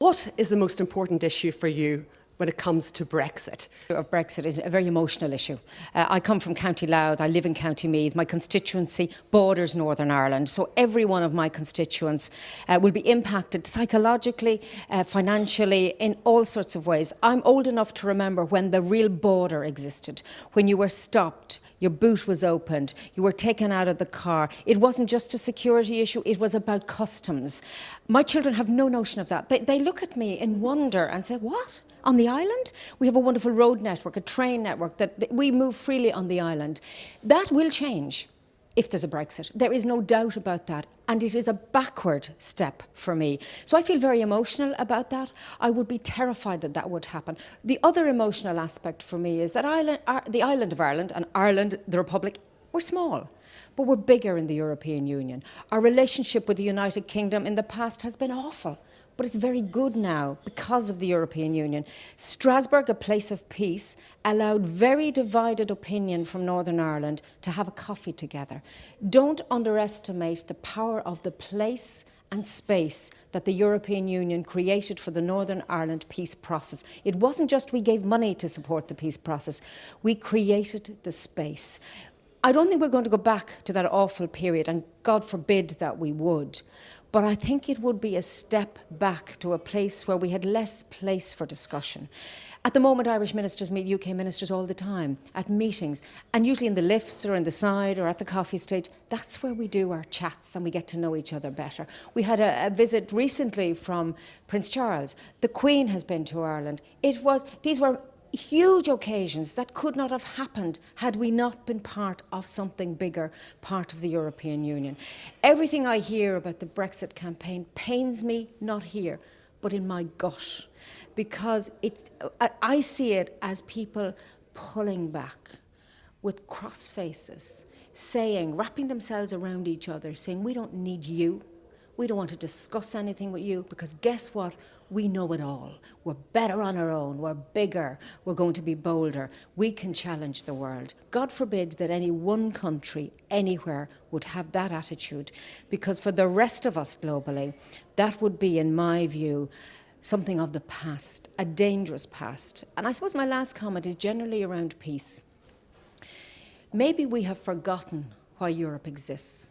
What is the most important issue for you when it comes to Brexit? Of Brexit is a very emotional issue. I come from County Louth, I live in County Meath, my constituency borders Northern Ireland, so every one of my constituents will be impacted psychologically, financially, in all sorts of ways. I'm old enough to remember when the real border existed, when you were stopped, your boot was opened, you were taken out of the car. It wasn't just a security issue, it was about customs. My children have no notion of that. They look at me in wonder and say, what? On the island? We have a wonderful road network, a train network, that we move freely on the island. That will change if there's a Brexit. There is no doubt about that. And it is a backward step for me. So I feel very emotional about that. I would be terrified that that would happen. The other emotional aspect for me is that the island of Ireland and Ireland, the Republic, we're small, but we're bigger in the European Union. Our relationship with the United Kingdom in the past has been awful, but it's very good now because of the European Union. Strasbourg, a place of peace, allowed very divided opinion from Northern Ireland to have a coffee together. Don't underestimate the power of the place and space that the European Union created for the Northern Ireland peace process. It wasn't just we gave money to support the peace process, we created the space. I don't think we're going to go back to that awful period, and God forbid that we would. But I think it would be a step back to a place where we had less place for discussion. At the moment, Irish ministers meet UK ministers all the time at meetings, and usually in the lifts or in the side or at the coffee stage. That's where we do our chats and we get to know each other better. We had a visit recently from Prince Charles. The Queen has been to Ireland. These were huge occasions that could not have happened had we not been part of something bigger, part of the European Union. Everything I hear about the Brexit campaign pains me, not here, but in my gut, because I see it as people pulling back with cross faces, wrapping themselves around each other, saying, we don't need you. We don't want to discuss anything with you because guess what? We know it all. We're better on our own. We're bigger. We're going to be bolder. We can challenge the world. God forbid that any one country anywhere would have that attitude, because for the rest of us globally, that would be, in my view, something of the past, a dangerous past. And I suppose my last comment is generally around peace. Maybe we have forgotten why Europe exists,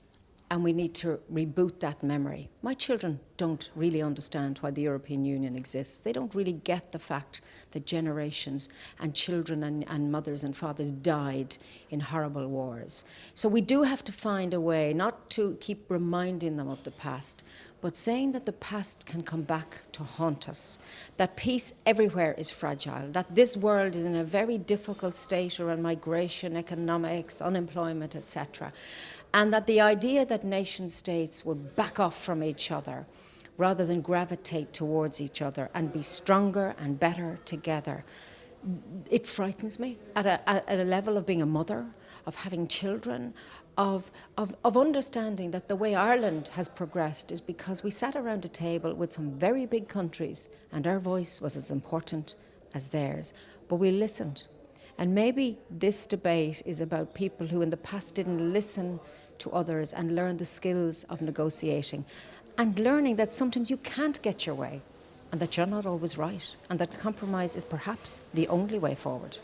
and we need to reboot that memory. My children don't really understand why the European Union exists. They don't really get the fact that generations and children and mothers and fathers died in horrible wars. So we do have to find a way not to keep reminding them of the past, but saying that the past can come back to haunt us, that peace everywhere is fragile, that this world is in a very difficult state around migration, economics, unemployment, etc., and that the idea that nation states would back off from each other rather than gravitate towards each other and be stronger and better together, it frightens me at a level of being a mother, of having children, of understanding that the way Ireland has progressed is because we sat around a table with some very big countries and our voice was as important as theirs, but we listened. And maybe this debate is about people who in the past didn't listen to others and learn the skills of negotiating and learning that sometimes you can't get your way and that you're not always right and that compromise is perhaps the only way forward.